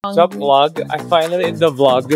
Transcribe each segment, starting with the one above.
What's up, vlog? I finally in the vlog.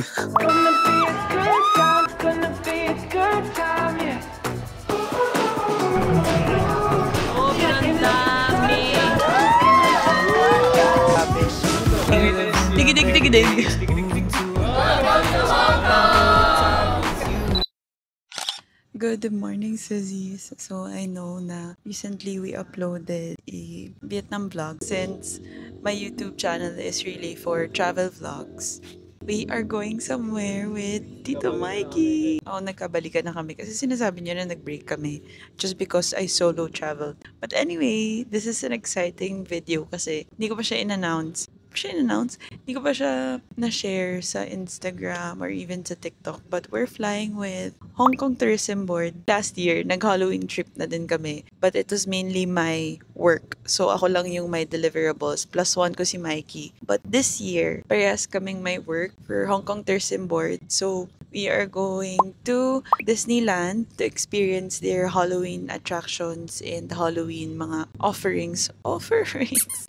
Good morning, Suzies. So, I know na recently we uploaded a Vietnam vlog since my YouTube channel is really for travel vlogs. We are going somewhere with Tito Mikey. Nagkabalikan na kami kasi sinasabi niya na nag-break kami just because I solo traveled. But anyway, this is an exciting video kasi hindi ko pa siya in-announce. Hindi ko pa siya na-share sa Instagram or even sa TikTok. But we're flying with Hong Kong Tourism Board. Last year, nag-Halloween trip na din kami. But it was mainly my work. So, ako lang yung may deliverables. Plus one ko si Mikey. But this year, parehas kaming may work for Hong Kong Tourism Board. So, we are going to Disneyland to experience their Halloween attractions and Halloween mga offerings.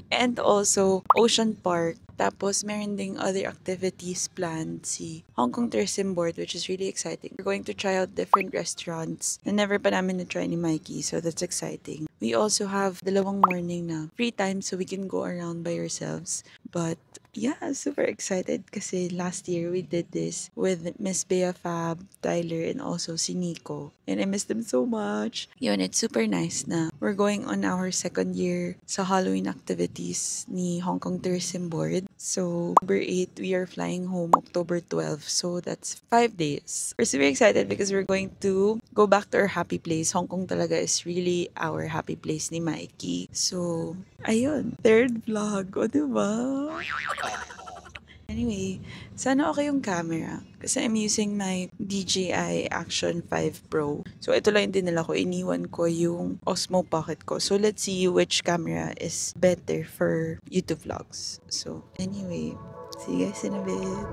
And also, Ocean Park. Tapos, meron ding other activities planned si Hong Kong Tourism Board, which is really exciting. We're going to try out different restaurants na never pa namin na-try ni Mikey, so that's exciting. We also have dalawang morning na free time so we can go around by ourselves. But, yeah, super excited kasi last year we did this with Miss Bea Fab, Tyler, and also si Nico. And I miss them so much. Yun, it's super nice na we're going on our second year sa Halloween activities ni Hong Kong Tourism Board. So, October 8, we are flying home October 12. So, that's 5 days. We're super excited because we're going to go back to our happy place. Hong Kong talaga is really our happy place ni Mikey. So, ayun. Third vlog. O, diba? Anyway, sana okay yung camera. Kasi I'm using my DJI Action 5 Pro. So, ito lang yung dinala ko. Iniwan ko yung Osmo Pocket ko. So, let's see which camera is better for YouTube vlogs. So, anyway, see you guys in a bit.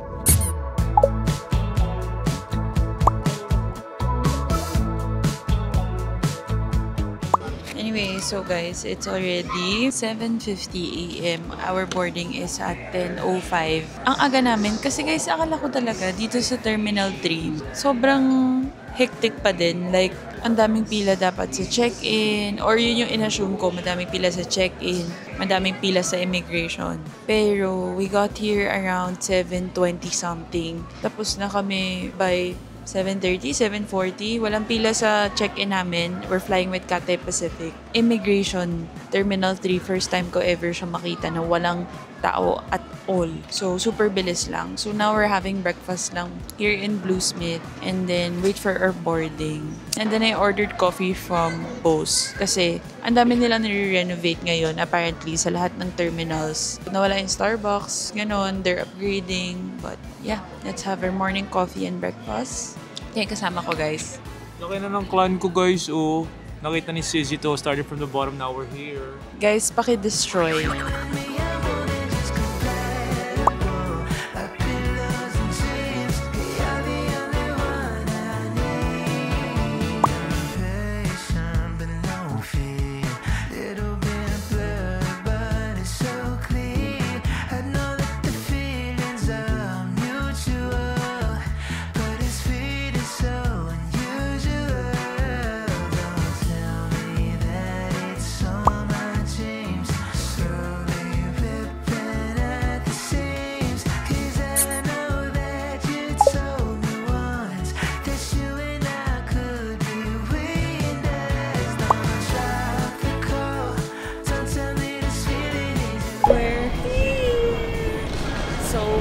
Anyway, so guys, it's already 7:50 a.m. Our boarding is at 10:05. Ang aga namin kasi guys, akala ko talaga dito sa Terminal 3, sobrang hectic pa din. Like, ang daming pila dapat sa check-in or yun yung in-assume ko, madaming pila sa check-in, madaming pila sa immigration. Pero we got here around 7:20 something. Tapos na kami by 7:30, 7:40. Walang pila sa check-in namin. We're flying with Cathay Pacific. Immigration, Terminal 3, first time ko ever siya makita na walang tao at all. So, super bilis lang. So, now we're having breakfast lang here in Bluesmith and then wait for our boarding. And then I ordered coffee from Bose kasi ang dami nilang nire-renovate ngayon apparently sa lahat ng terminals. Nawala yung Starbucks, ganon, they're upgrading. But yeah, let's have our morning coffee and breakfast. Okay, kasama ko guys. Laki na ng clan ko guys, oh. Nakita ni Sizzy to, started from the bottom, now we're here. Guys, paki-destroy.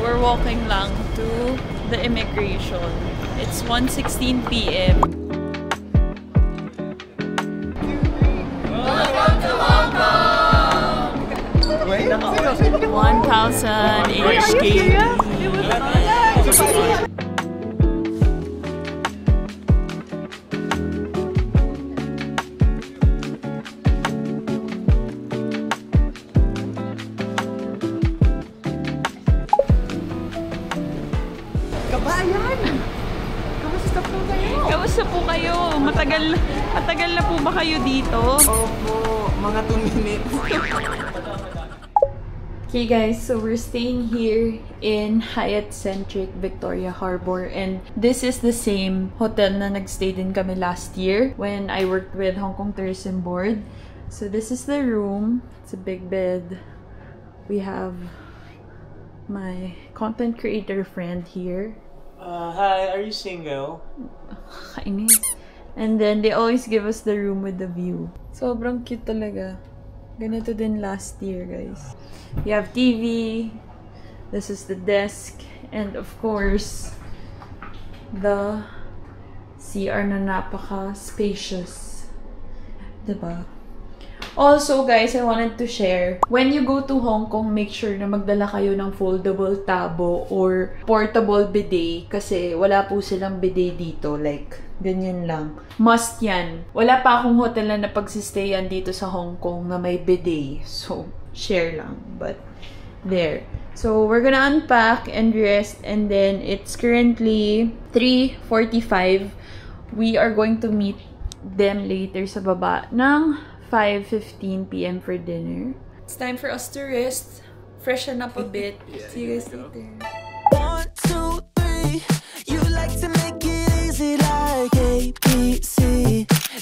We're walking lang to the immigration. It's 1:16 p.m. Welcome to Hong Kong! 1,000 HK. Kabayan! Kamusta po kayo? Kamusta po kayo? Matagal na po ba kayo dito? Opo, mga 2 minutes. Okay guys, so we're staying here in Hyatt Centric Victoria Harbor, and this is the same hotel na nagstay din kami last year when I worked with Hong Kong Tourism Board. So this is the room. It's a big bed. We have my content creator friend here. Hi, are you single? Kainis. And then they always give us the room with the view. Sobrang cute talaga. Ganito din last year, guys. You have TV. This is the desk. And of course, the CR na napaka-spacious. Diba? Also, guys, I wanted to share, when you go to Hong Kong, make sure na magdala kayo ng foldable tabo or portable bidet kasi wala po silang bidet dito. Like, ganyan lang. Must yan. Wala pa akong hotel na napagsistayan dito sa Hong Kong na may bidet. So, share lang. But, there. So, we're gonna unpack and rest, and then it's currently 3:45. We are going to meet them later sa baba ng 5:15 p.m. for dinner. It's time for us to rest, freshen up a bit. See you guys later. 1, 2, 3. You like to make it easy like ABC.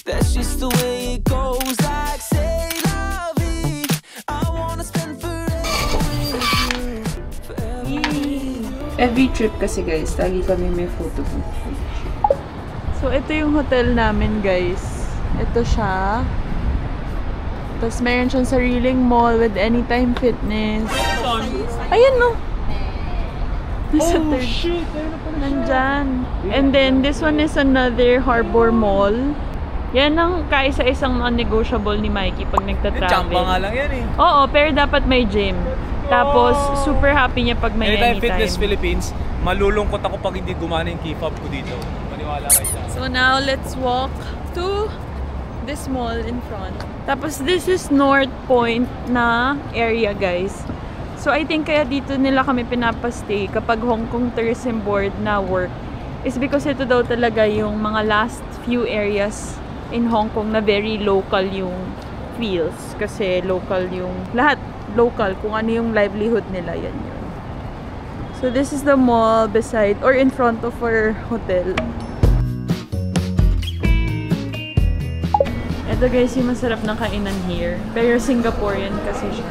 That's just the way it goes. Like say la vie. I wanna spend forever with you. Every trip kasi guys, lagi kami may photo booth. So ito yung hotel namin guys. Ito siya. Tapos meron siyang sariling mall with Anytime Fitness. Ayan no! Nasa third. Shit! Nandyan. And then, this one is another Harbor Mall. Yan ang kaisa-isang non-negotiable ni Mikey pag nagtatravel. Chamba nga lang yan eh. Oo, pero dapat may gym. Tapos, super happy niya pag may Anytime anytime. Fitness Philippines, malulungkot ako pag hindi gumana yung key fob ko dito. Maniwala kayo sa akin. So now, let's walk to this mall in front. Tapos, this is North Point na area, guys. So, I think kaya dito nila kami pinapastay kapag Hong Kong Tourism Board na work is because ito daw talaga yung mga last few areas in Hong Kong na very local yung feels. Kasi local yung, lahat local, kung ano yung livelihood nila, yan yun. So, this is the mall beside or in front of our hotel. Ito guys, yung masarap na kainan here. Pero Singaporean kasi siya.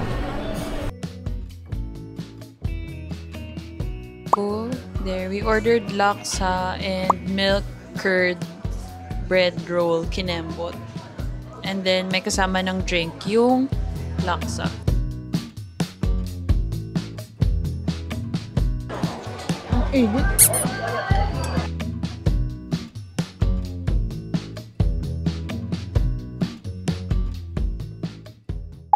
There, we ordered laksa and milk curd bread roll kinembot. And then, may kasama ng drink yung laksa. Ang init.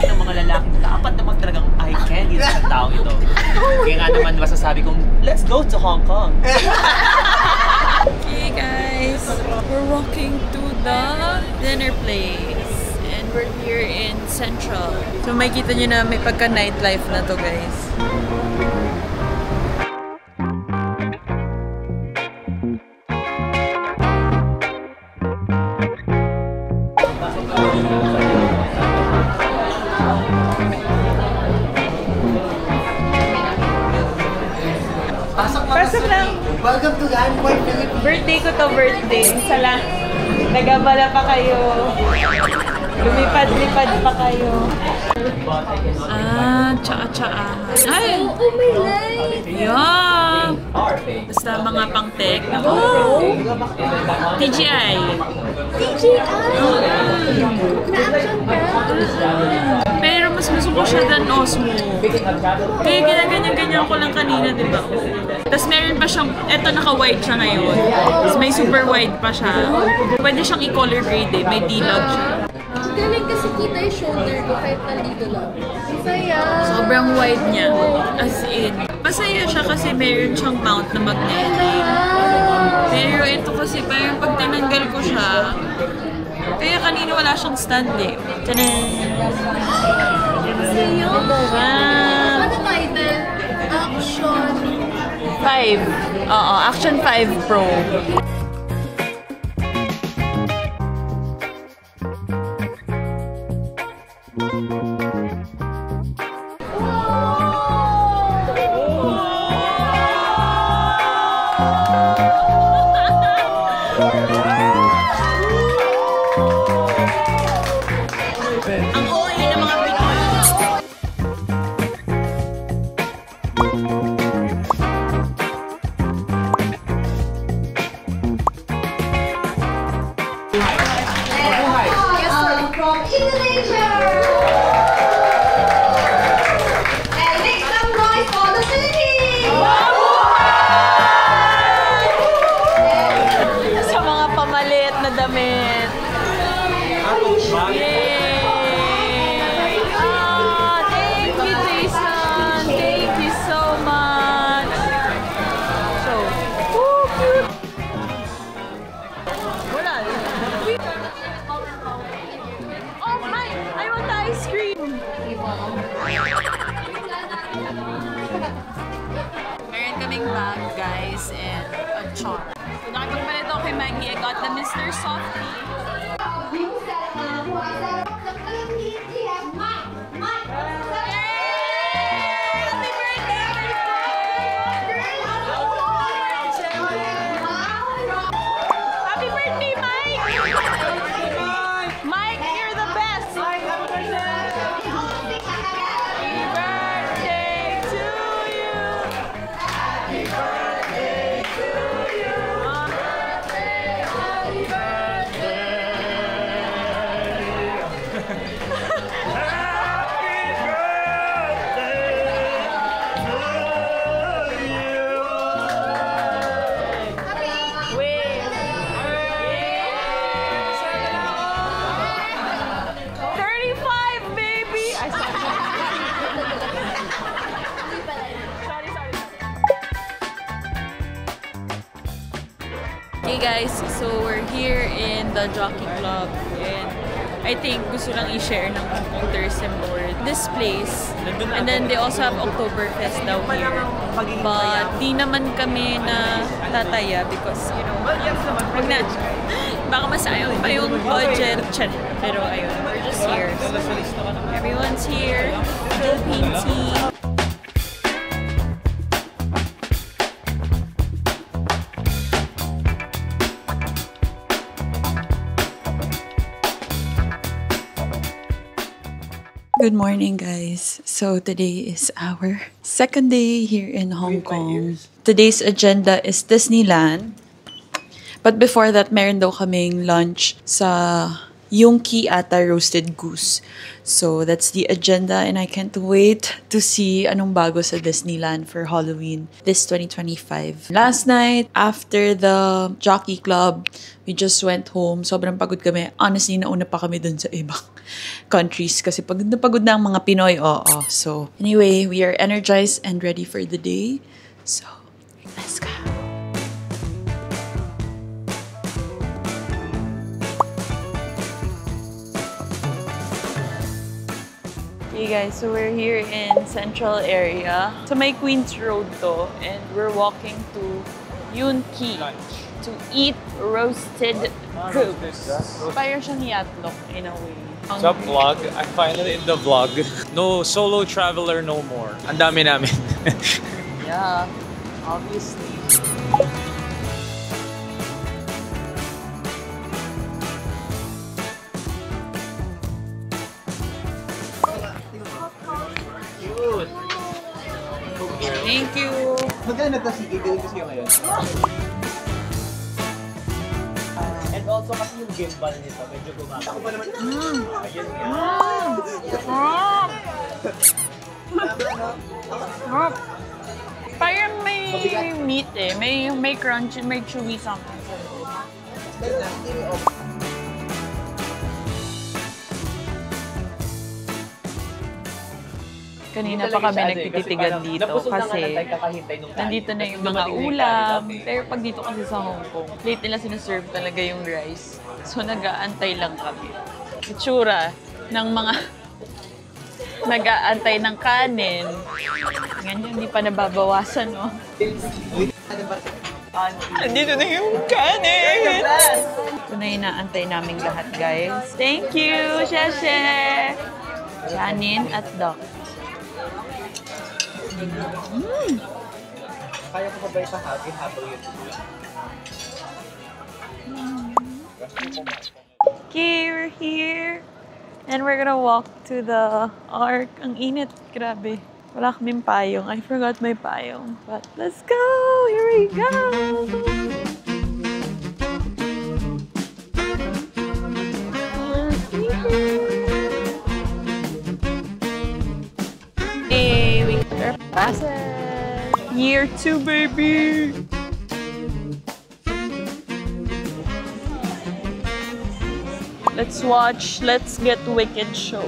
Ng mga lalaking dapat naman talagang eye candy sa taong ito. Kaya nga naman masasabi kong, let's go to Hong Kong! Okay guys, we're walking to the dinner place. And we're here in Central. So makikita nyo na may pagka nightlife na to guys. Pasok lang. Welcome to Landmark Philippines. Birthday ko to, birthday. Sala. Nagabala pa kayo. Lumipad-lipad pa kayo. Ah, tsaa-tsaa. Ay! Oh my life! Yeah! Basta mga pang-tech. Ako. TGI. Na-action ka? Pero mas gusto ko siya than Osmo. Kaya ginaganyan-ganyan ko lang kanina, di ba? Tapos meron pa siyang, eto naka-white siya ngayon. Tapos may super wide pa siya. Pwede siyang i-color grade eh. May D-log siya. Ang galing kasi kita yung shoulder ko kahit nandito lang. Ang saya! Sobrang wide niya. As in. Masaya siya kasi meron siyang mount na magnetic. Pero ito kasi parang pag tinanggal ko siya, kaya kanina wala siyang stand eh. Tanan! Sa'yo? Wow! Ano title? Action! 5. Oo, Action 5 Pro. jogging bag, guys, and a char. So, nakipagpalit ako kay Maggie. I got the Mr. Softee. Happy birthday, Mike! Mike, you're the best! Happy birthday to you! Happy birthday to you! Happy Wait! 35, baby! I sorry. Hey guys, so we're here in the Jockey Club and I think gusto lang i-share ng tourism board this place. And then they also have Oktoberfest daw here. But di naman kami na tataya because, you know, wag na. Baka masayang pa yung budget. Pero ayun, we're just here. Everyone's here. Philippine tea. Good morning, guys. So today is our second day here in Hong Kong. Today's agenda is Disneyland. But before that, meron daw kaming lunch sa Yongki ata roasted goose. So that's the agenda and I can't wait to see anong bago sa Disneyland for Halloween this 2025. Last night, after the Jockey Club, we just went home. Sobrang pagod kami. Honestly, nauna pa kami dun sa ibang countries kasi pagod na ang mga Pinoy. Oo. So anyway, we are energized and ready for the day. So, let's go. Hey guys, so we're here in Central area. So may Queens Road to and we're walking to Yunki to eat roasted goose. Parang siyang yatlok in a way. What's up, vlog? I'm finally in the vlog. No solo traveler no more. Ang dami namin. Yeah, obviously. Thank you. Magkano to si Gigil kasi ngayon? And also kasi yung gimbal nito, medyo gumata. Ako pa naman. Ayun nga. Parang may meat eh. May crunchy, may chewy something sa loob. Kanina pa kami nagtititigan dito kasi nandito na yung mga ulam. Pero pag dito kasi sa Hong Kong, late nila sinaserve talaga yung rice. So nag-aantay lang kami. Itsura ng mga nag-aantay ng kanin. Ganyan, hindi pa nababawasan, no? Nandito na yung kanin! Ito na inaantay naming lahat, guys. Thank you, Sheshe! Kanin at duck. Kaya ko pa ba ipahagi-habang yun? Okay, we're here. And we're gonna walk to the Ark. Ang init, grabe. Wala kaming payong. I forgot my payong. But let's go! Here we go! Hey, we got our passes! Year 2, baby! Let's get Wicked show.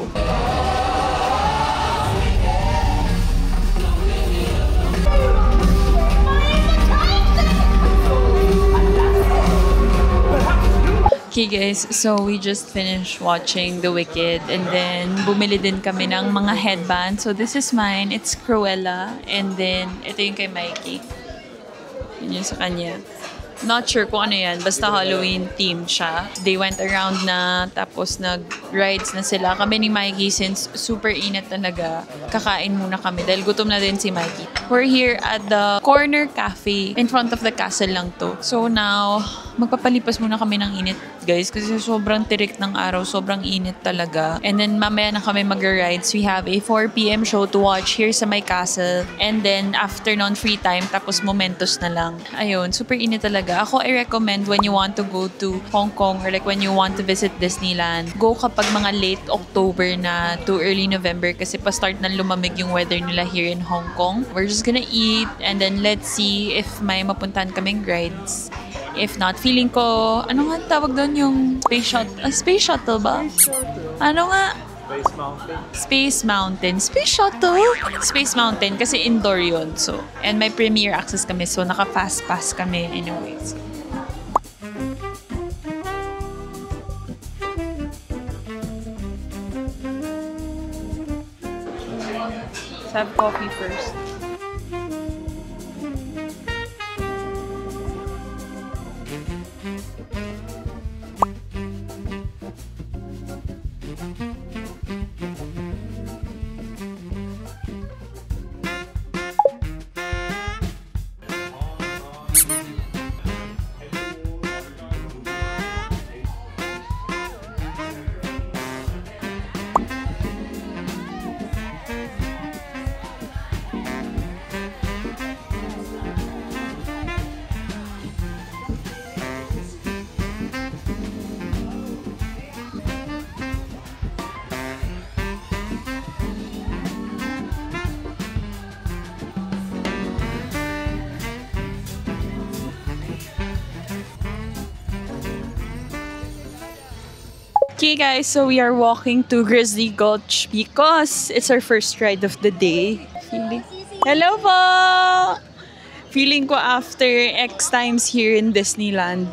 Okay guys, so we just finished watching The Wicked and then bumili din kami ng mga headband. So this is mine, it's Cruella, and then ito yung kay Mikey. Yun yung sa kanya. Not sure kung ano yan. Basta Halloween theme siya. They went around na, tapos nag-rides na sila. Kami ni Mikey, since super init talaga, kakain muna kami dahil gutom na din si Mikey. We're here at the Corner Cafe. In front of the castle lang to. So now, magpapalipas muna kami ng init, guys, kasi sobrang tirik ng araw, sobrang init talaga. And then mamaya na kami mag-rides. We have a 4 p.m. show to watch here sa my castle. And then afternoon free time, tapos Momentos na lang. Ayun, super init talaga. Ako, I recommend when you want to go to Hong Kong or like when you want to visit Disneyland, go kapag mga late October na to early November kasi pa-start na lumamig yung weather nila here in Hong Kong. We're just gonna eat and then let's see if may mapuntahan kaming rides. If not, feeling ko, ano nga tawag doon yung space shuttle ba? Ano nga? Space Mountain. Space Mountain. Space Shuttle? Space Mountain kasi indoor yun. So, and may premier access kami. So, naka-fast pass kami anyways. Let's have coffee first. Okay guys, so we are walking to Grizzly Gulch because it's our first ride of the day. Hello po! Feeling ko after X times here in Disneyland,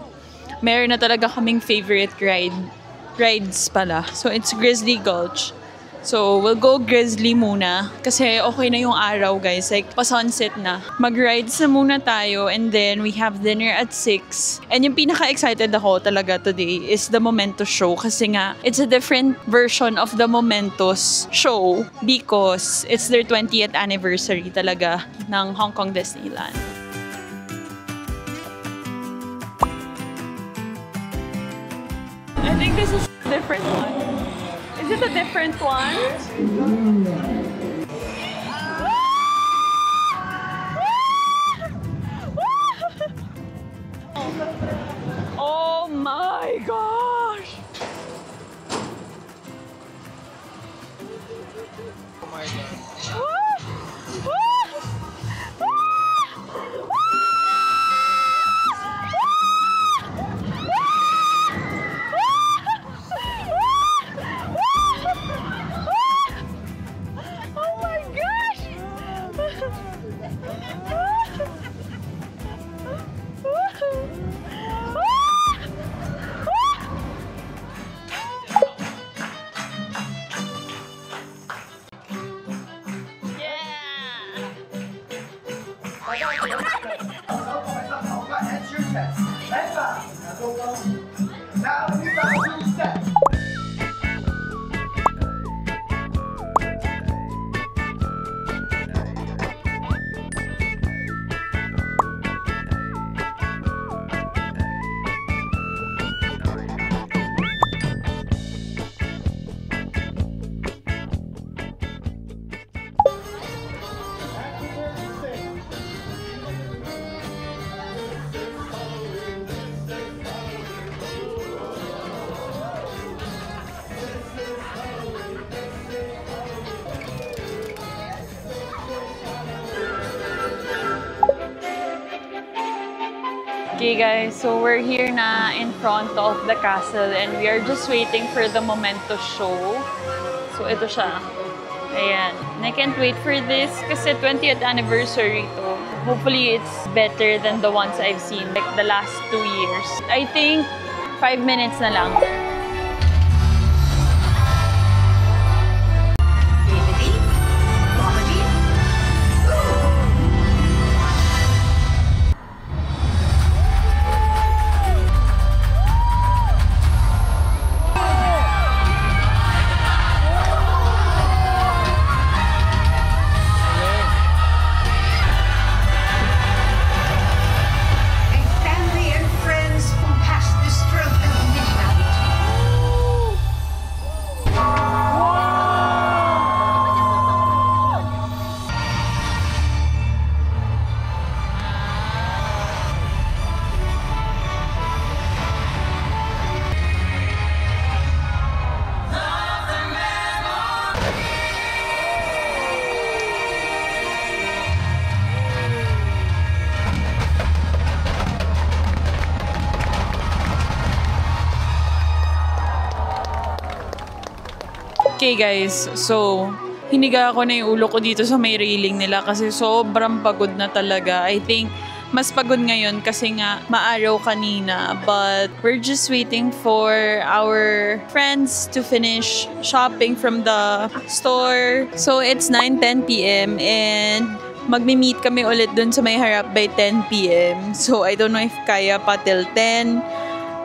meron na talaga kaming favorite rides pala. So it's Grizzly Gulch. So we'll go Grizzly muna kasi okay na yung araw guys, like pa-sunset na. Mag-rides na muna tayo and then we have dinner at 6. And yung pinaka-excited ako talaga today is the Momentos show kasi nga it's a different version of the Momentos show because it's their 20th anniversary talaga ng Hong Kong Disneyland. I think this is a different one. Is it a different one? Oh my gosh! Oh my God. Okay guys, so we're here na in front of the castle and we are just waiting for the Momentos show. So ito siya. Ayan. And I can't wait for this kasi 20th anniversary to. Hopefully it's better than the ones I've seen like the last 2 years. I think 5 minutes na lang. Okay guys, so hiniga ako na yung ulo ko dito sa may railing nila kasi sobrang pagod na talaga. I think mas pagod ngayon kasi nga maaraw kanina. But we're just waiting for our friends to finish shopping from the store. So it's 9:10 p.m. and magmi-meet kami ulit dun sa may harap by 10 p.m. So I don't know if kaya pa till 10.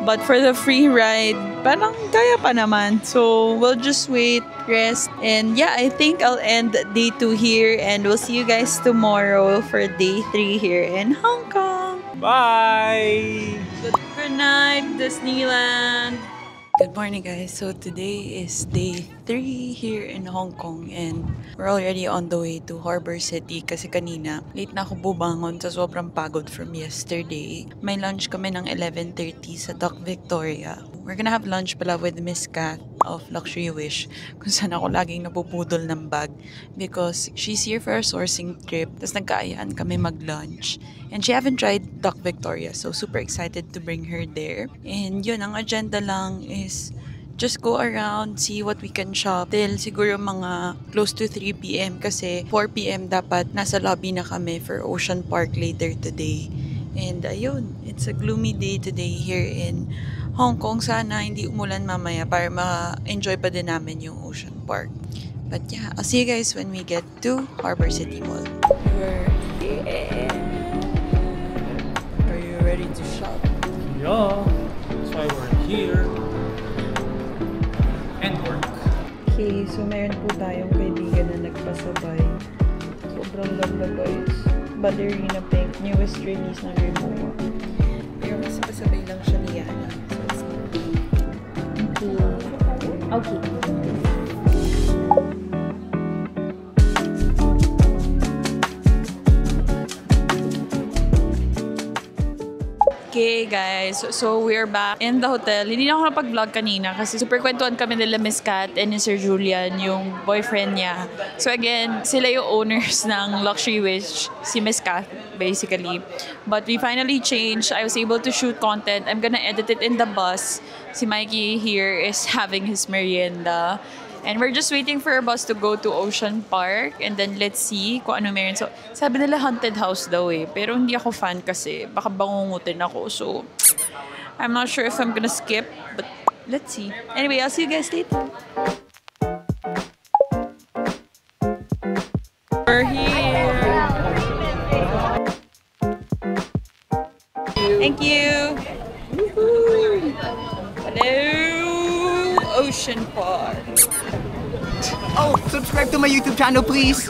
But for the free ride, parang kaya pa naman. So we'll just wait, rest, and yeah, I think I'll end day 2 here and we'll see you guys tomorrow for day 3 here in Hong Kong. Bye! Good night, Disneyland! Good morning guys. So today is day 3 here in Hong Kong and we're already on the way to Harbour City kasi kanina late na ako bumangon sa sobrang pagod from yesterday. May lunch kami ng 11:30 sa Dock Victoria. We're gonna have lunch pala with Miss Kat of Luxury Wish kung saan ako laging napupudol ng bag because she's here for a sourcing trip. Tapos nagkaayaan kami mag-lunch. And she haven't tried Dock Victoria, so super excited to bring her there. And yun, ang agenda lang is just go around, see what we can shop till siguro mga close to 3 p.m. kasi 4 p.m. dapat nasa lobby na kami for Ocean Park later today. And ayun, it's a gloomy day today here in Hong Kong. Sana hindi umulan mamaya para ma-enjoy pa din namin yung Ocean Park. But yeah, I'll see you guys when we get to Harbour City Mall. We're here. Are you ready to shop? Yeah, that's why we're here. And work. Okay, so meron po tayong kaibigan na nagpasabay. Sobrang ganda guys. Ballerina Pink, newest release ng Rimowa. Pero mas pasabay lang siya ni Yana. So it's Okay. Okay guys, so we're back in the hotel. Hindi na ako napag-vlog kanina kasi super kwentuhan kami nila Miss Kat and ni Sir Julian, yung boyfriend niya. So again, sila yung owners ng Luxury Wish, si Miss Kat basically. But we finally changed. I was able to shoot content. I'm gonna edit it in the bus. Si Mikey here is having his merienda. And we're just waiting for our bus to go to Ocean Park. And then let's see kung ano meron. So, sabi nila haunted house daw eh. Pero hindi ako fan kasi. Baka bangungutin ako. So, I'm not sure if I'm gonna skip. But let's see. Anyway, I'll see you guys later. We're here. Thank you. Woohoo. Hello, Ocean Park. Oh, subscribe to my YouTube channel, please.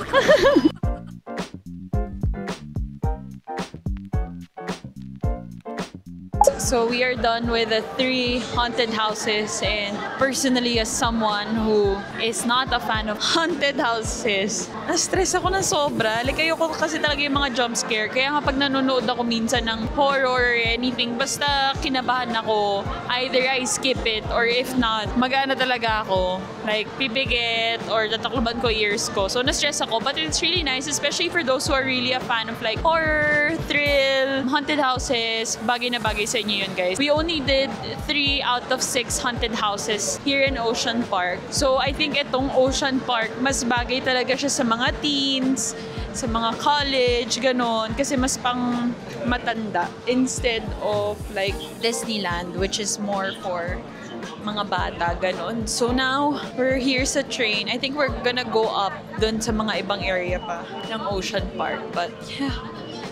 So we are done with the 3 haunted houses, and personally as someone who is not a fan of haunted houses, na-stress ako ng sobra. Like ayoko kasi talaga yung mga jump scare. Kaya nga pag nanonood ako minsan ng horror or anything, basta kinabahan ako, either I skip it or if not, mag-ano talaga ako. Like pipigit or tatakluban ko ears ko. So na-stress ako, but it's really nice, especially for those who are really a fan of like horror, thrill, haunted houses. Bagay na bagay sa inyo yun, guys. We only did 3 out of 6 haunted houses here in Ocean Park. So I think itong Ocean Park, mas bagay talaga siya sa mga teens, sa mga college, ganon. Kasi mas pang matanda instead of like Disneyland, which is more for mga bata, ganon. So now, we're here sa train. I think we're gonna go up dun sa mga ibang area pa ng Ocean Park. But yeah,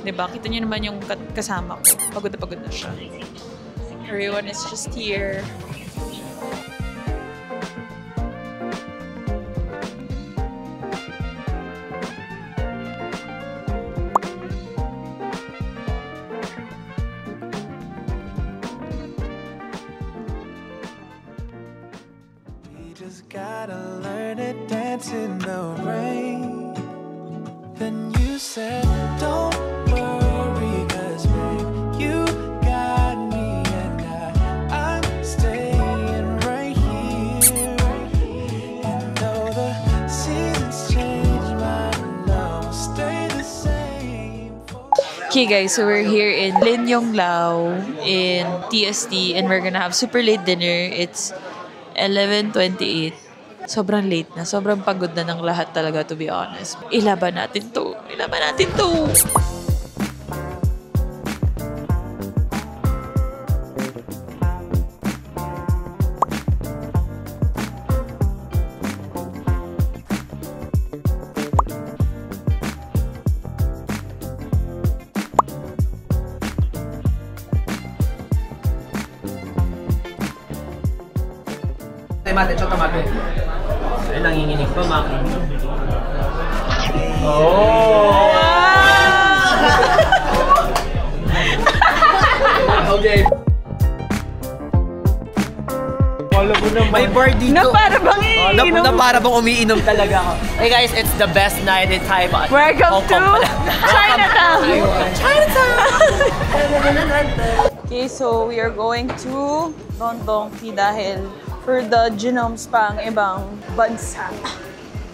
diba? Kita nyo naman yung kasama ko. Pagod na siya. Everyone is just here. You just gotta learn to dance in the rain. Then you said, don't worry, 'cause babe, you got me, and I'm staying right here. And though the seasons change, my love will stay the same. Okay guys, so we're here in Lin Yong Lao in TST and we're gonna have super late dinner. It's 11:28 Sobrang late na. Sobrang pagod na ng lahat talaga, to be honest. Ilaban natin to. Ilaban natin to. Mate, choto mate. Ay, nanginginig pa, Maki. Okay. Alam mo naman. May bar dito. Na para bang iinom. Na para bang umiinom talaga ako. Hey guys, it's the best night in Taiwan. Welcome Hong Kong to pala. Chinatown. Chinatown! Okay, so we are going to Don Donki dahil for the genomes pang ibang bansa.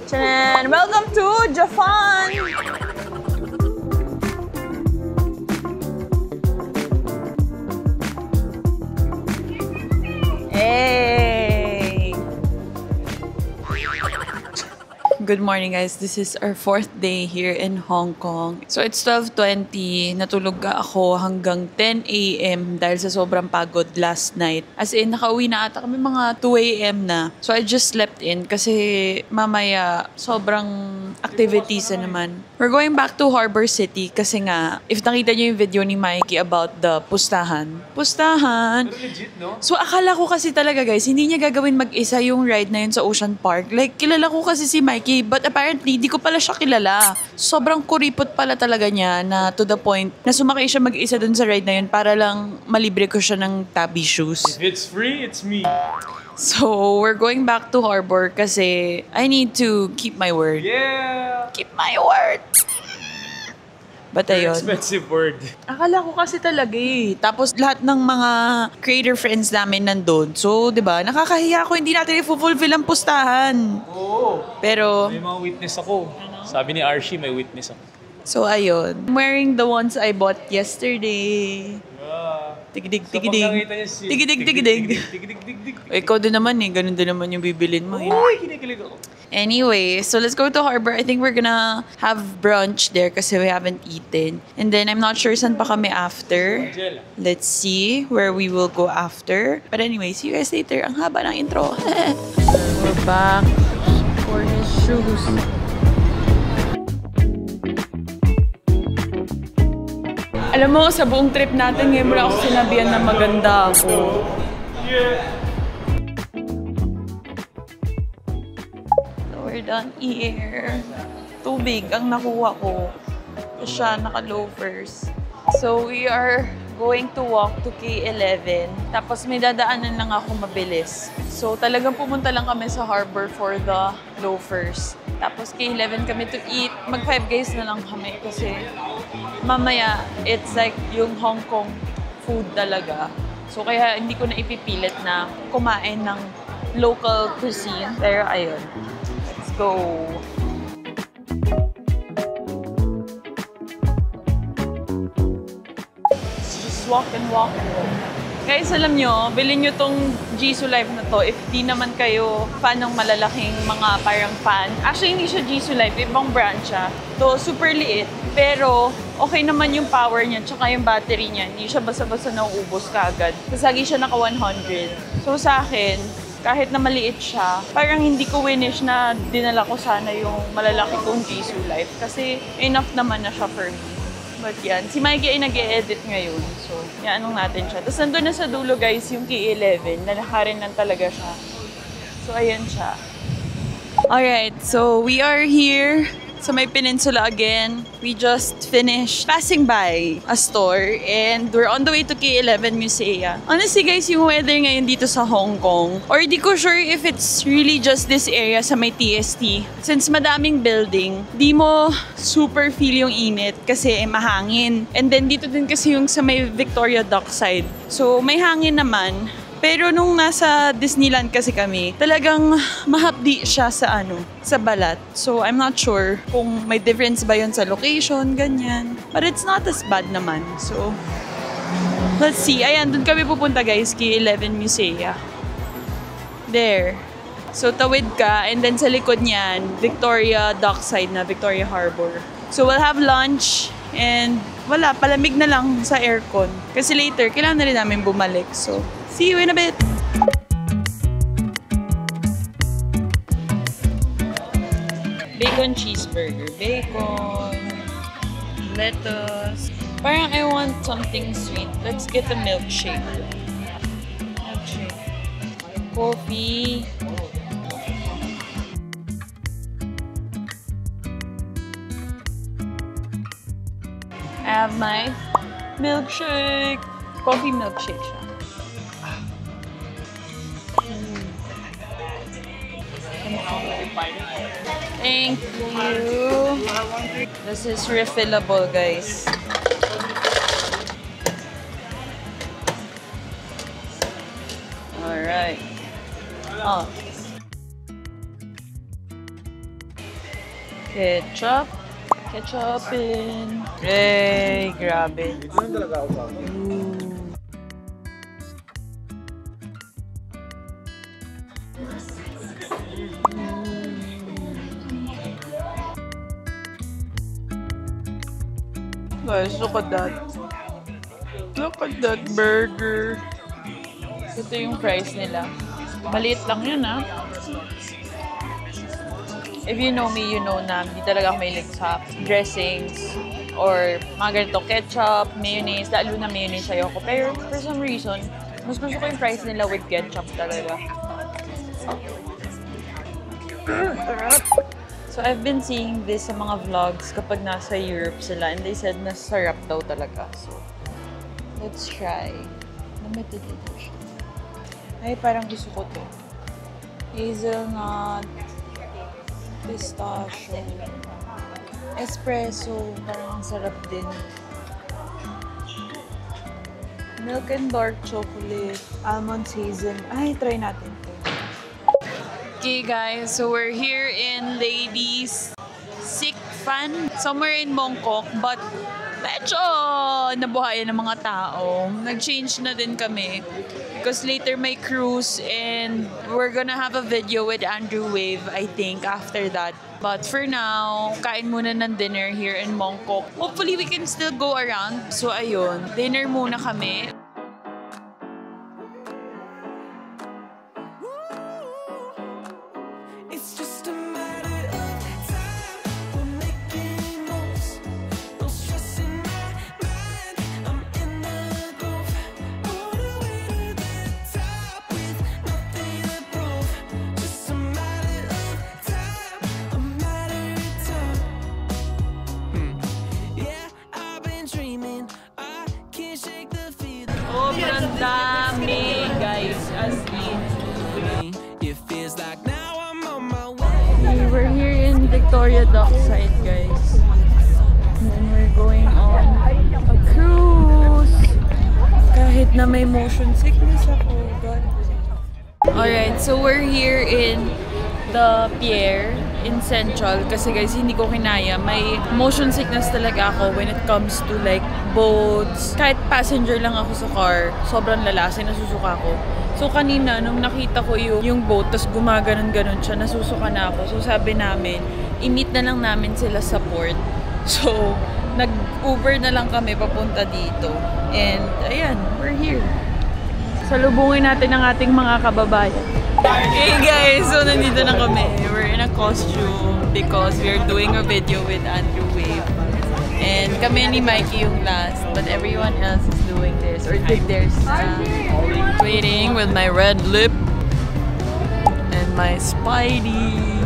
Chanan! Welcome to Japan! Hey! Good morning guys. This is our 4th day here in Hong Kong. So it's 12:20. Natulog ako hanggang 10 a.m. dahil sa sobrang pagod last night. As in, nakauwi na ata kami mga 2 a.m. na. So I just slept in kasi mamaya sobrang activities na naman. We're going back to Harbor City kasi nga, if nakita niyo yung video ni Mikey about the pustahan. Pustahan! Legit, no? So akala ko kasi talaga guys, hindi niya gagawin mag-isa yung ride na yun sa Ocean Park. Like, kilala ko kasi si Mikey, but apparently, di ko pala siya kilala. Sobrang kuripot pala talaga niya na to the point na sumakay siya mag-isa dun sa ride na yun para lang malibre ko siya ng tabi shoes. If it's free, it's me. So, we're going back to Harbor kasi I need to keep my word. Yeah! Keep my word! But ayun. Expensive word. Akala ko kasi talaga eh. Tapos lahat ng mga creator friends namin nandun. So, di ba, nakakahiya ako, hindi natin i-fulfill ang pustahan. Oo. Pero, May mga witness ako. Sabi ni Archie, may witness ako. so ayun. I'm wearing the ones I bought yesterday. Tigidig, tigidig. Tigidig, tigidig. Tigidig. Ikaw din naman eh. Ganun din naman yung bibilin mo eh. Uy, kinikilig ako. Anyway, so let's go to Harbor. I think we're gonna have brunch there kasi we haven't eaten. And then I'm not sure saan pa kami after. Angela. Let's see where we will go after. But anyway, see you guys later. Ang haba ng intro. We're back for his shoes. Alam mo, sa buong trip natin, ngayon mo lang ako sinabihan na maganda ako. Yeah. We're done here. Tubig ang nakuha ko. Siya, naka-loafers. So, we are going to walk to K11. Tapos may dadaanan lang ako mabilis. So, talagang pumunta lang kami sa harbor for the loafers. Tapos K11 kami to eat. Mag-5 guys na lang kami kasi mamaya, it's like yung Hong Kong food talaga. So, kaya hindi ko na ipipilit na kumain ng local cuisine. Pero ayun. Let's go! Just walk and walk. Guys, alam nyo, bilhin nyo tong Jisoo Life na to if di naman kayo fan ng malalaking mga parang fan. Actually, hindi siya Jisoo Life, ibang brand siya. To super liit, pero okay naman yung power niya tsaka yung battery niya. Hindi siya basta-basta nauubos kaagad. Kasi lagi siya naka 100. So sa akin, kahit na maliit siya, parang hindi ko winish na dinala ko sana yung malalaki kong Jisoo Life. Kasi enough naman na siya for me. But yan, si Mikey ay nag-e-edit ngayon. So, yaanong natin siya. Tapos nandun na sa dulo guys, yung K11. Nalakarin lang talaga siya. So, ayan siya. Alright, so we are here sa may peninsula again. We just finished passing by a store and we're on the way to K11 Musea. Honestly guys, yung weather ngayon dito sa Hong Kong, or di ko sure if it's really just this area sa may TST. Since madaming building, di mo super feel yung init kasi mahangin. And then dito din kasi yung sa may Victoria Dockside. So may hangin naman. Pero nung nasa Disneyland kasi kami, talagang mahapdi siya sa sa balat. So I'm not sure kung may difference ba yun sa location, ganyan. But it's not as bad naman. So, let's see. Ayan, dun kami pupunta guys, K11 Musea. There. So, tawid ka, and then sa likod niyan, Victoria Dockside na, Victoria Harbor. So, we'll have lunch, and wala, palamig na lang sa aircon. Kasi later, kailangan na rin namin bumalik. So, see you in a bit! Bacon cheeseburger. Bacon, lettuce. Parang I want something sweet. Let's get a milkshake. Coffee. I have my milkshake. Coffee milkshake siya. Thank you. This is refillable, guys. Alright. Oh. Ketchup. Ketchup in. Hey, grabe. Guys, look at that. Look at that burger. Ito yung price nila. Maliit lang yun, ha? If you know me, you know na hindi talaga ako mahilig sa dressings or mga ganito, ketchup, mayonnaise, lalo na mayonnaise ayoko. Pero for some reason, mas gusto ko yung price nila with ketchup talaga. So I've been seeing this sa mga vlogs kapag nasa Europe sila and they said na sarap daw talaga. So let's try. Limited edition. Ay, parang gusto ko to. Hazelnut, pistachio, espresso, parang sarap din. Milk and dark chocolate, almonds, hazel. Ay, try natin to. Okay guys, so we're here in Ladies Sick Fan, somewhere in Bangkok, but medyo nabuhayan ng mga tao. Nag-change na din kami because later may cruise and we're gonna have a video with Andrew Wave, I think, after that. But for now, kain muna ng dinner here in Bangkok. Hopefully, we can still go around. So ayun, dinner muna kami. Sobrang dami, guys, as in. We're here in Victoria Dockside, guys. And we're going on a cruise. Kahit na may motion sickness ako, God. Alright, so we're here in the pier in Central kasi guys, hindi ko kinaya. May motion sickness talaga ako when it comes to like boats. Kahit passenger lang ako sa car, sobrang lalasay, nasusuka ako. So kanina, nung nakita ko yung boat, tas gumaganon-ganon siya, nasusuka na ako. So sabi namin, i-meet na lang namin sila sa port. So, nag-Uber na lang kami papunta dito. And ayan, we're here. Salubungin natin ang ating mga kababayan. Okay guys, so nandito na kami. We're in a costume because we're doing a video with Andrew Wave. And kami ni Mikey yung last, but everyone else is doing this or did theirs na. Waiting with my red lip and my Spidey.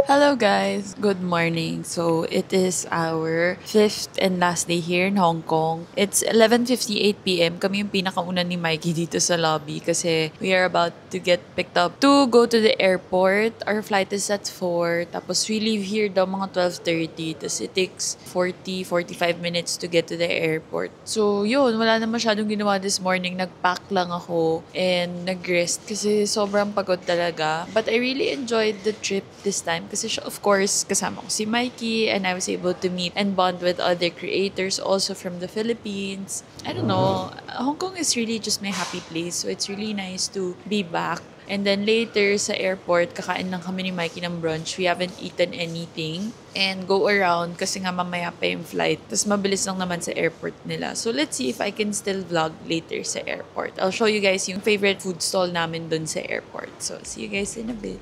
Hello guys! Good morning. So, it is our 5th and last day here in Hong Kong. It's 11:58 PM. Kami yung pinakauna ni Mikey dito sa lobby kasi we are about to get picked up to go to the airport. Our flight is at 4. Tapos we leave here daw mga 12:30. Tapos it takes 40-45 minutes to get to the airport. So, yun. Wala na masyadong ginawa this morning. Nag-pack lang ako and nag-rest kasi sobrang pagod talaga. But I really enjoyed the trip this time kasi English. Of course, kasama ko si Mikey, and I was able to meet and bond with other creators also from the Philippines. I don't know, Hong Kong is really just my happy place, so it's really nice to be back. And then later sa airport, kakain lang kami ni Mikey ng brunch. We haven't eaten anything. And go around kasi nga mamaya pa yung flight. Tapos mabilis lang naman sa airport nila. So let's see if I can still vlog later sa airport. I'll show you guys yung favorite food stall namin dun sa airport. So see you guys in a bit.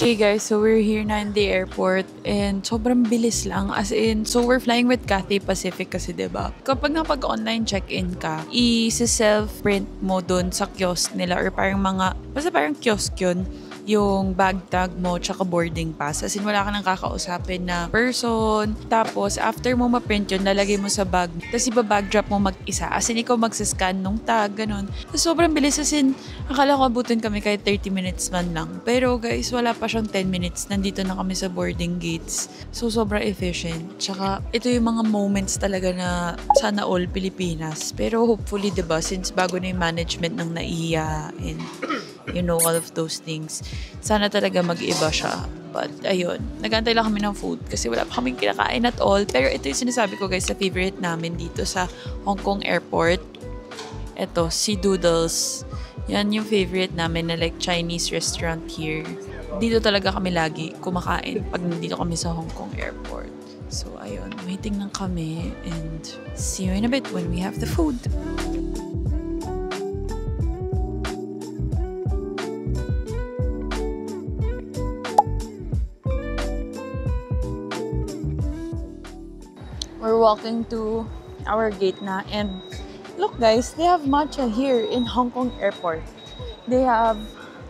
Okay guys, so we're here na in the airport and sobrang bilis lang. As in, so we're flying with Cathay Pacific kasi diba? Kapag napag-online check-in ka, i-self-print mo dun sa kiosk nila or basta parang kiosk yun, yung bag tag mo tsaka boarding pass. As in, wala ka nang kakausapin na person. Tapos, after mo ma-print yun, lalagay mo sa bag. Tapos, iba-bag drop mo mag-isa. As in, ikaw magsascan nung tag, ganun. Tapos, sobrang bilis. As in, akala ko abutin kami kahit 30 minutes man lang. Pero, guys, wala pa siyang 10 minutes. Nandito na kami sa boarding gates. So, sobrang efficient. Tsaka, ito yung mga moments talaga na sana all Pilipinas. Pero, hopefully, diba, since bago na yung management ng NAIA and you know, all of those things. Sana talaga mag-iba siya. But, ayun. Nag-antay lang kami ng food kasi wala pa kaming kinakain at all. Pero ito yung sinasabi ko guys sa favorite namin dito sa Hong Kong Airport. Ito, si Doodles. Yan yung favorite namin na like Chinese restaurant here. Dito talaga kami lagi kumakain pag nandito kami sa Hong Kong Airport. So, ayun. Waiting lang kami and see you in a bit when we have the food. We're walking to our gate na and look guys, they have matcha here in Hong Kong Airport. They have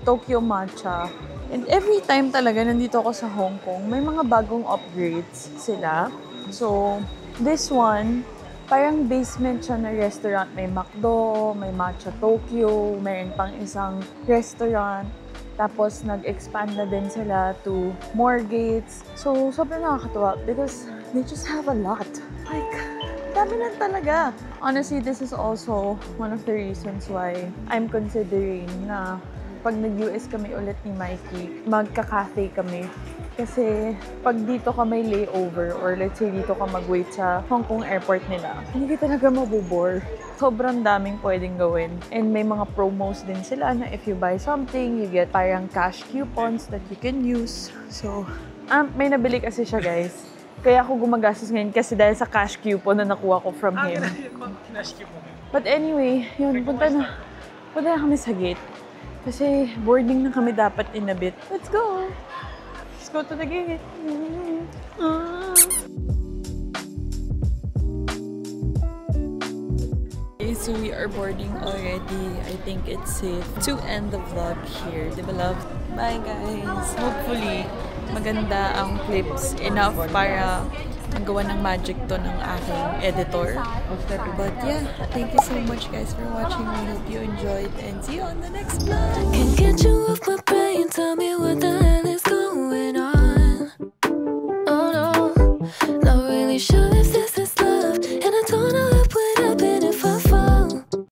Tokyo matcha. And every time talaga nandito ako sa Hong Kong, may mga bagong upgrades sila. So, this one, parang basement siya na restaurant. May McDo, may Matcha Tokyo, mayroon pang isang restaurant. Tapos, nag-expand na din sila to more gates. So, sobrang nakakatuwa because they just have a lot. Like, dami lang talaga. Honestly, this is also one of the reasons why I'm considering na pag nag-US kami ulit ni Mikey, magka-cafe kami. Kasi pag dito ka may layover or let's say dito ka mag-wait sa Hong Kong Airport nila, hindi ka talaga mabubore. Sobrang daming pwedeng gawin. And may mga promos din sila na if you buy something, you get parang cash coupons that you can use. So, may nabili kasi siya guys. Kaya ako gumagastos ngayon kasi dahil sa cash coupon na nakuha ko from him. But anyway, yun, punta na kami sa gate. Kasi boarding na kami dapat in a bit. Let's go! Let's go to the gate. Okay, so we are boarding already. I think it's safe to end the vlog here. Diba love? Bye guys! Hopefully, maganda ang clips enough para magawa ng magic to ng aking editor. But yeah, thank you so much guys for watching. I hope you enjoyed and see you on the next vlog. Can't get you off my brain, tell me what the hell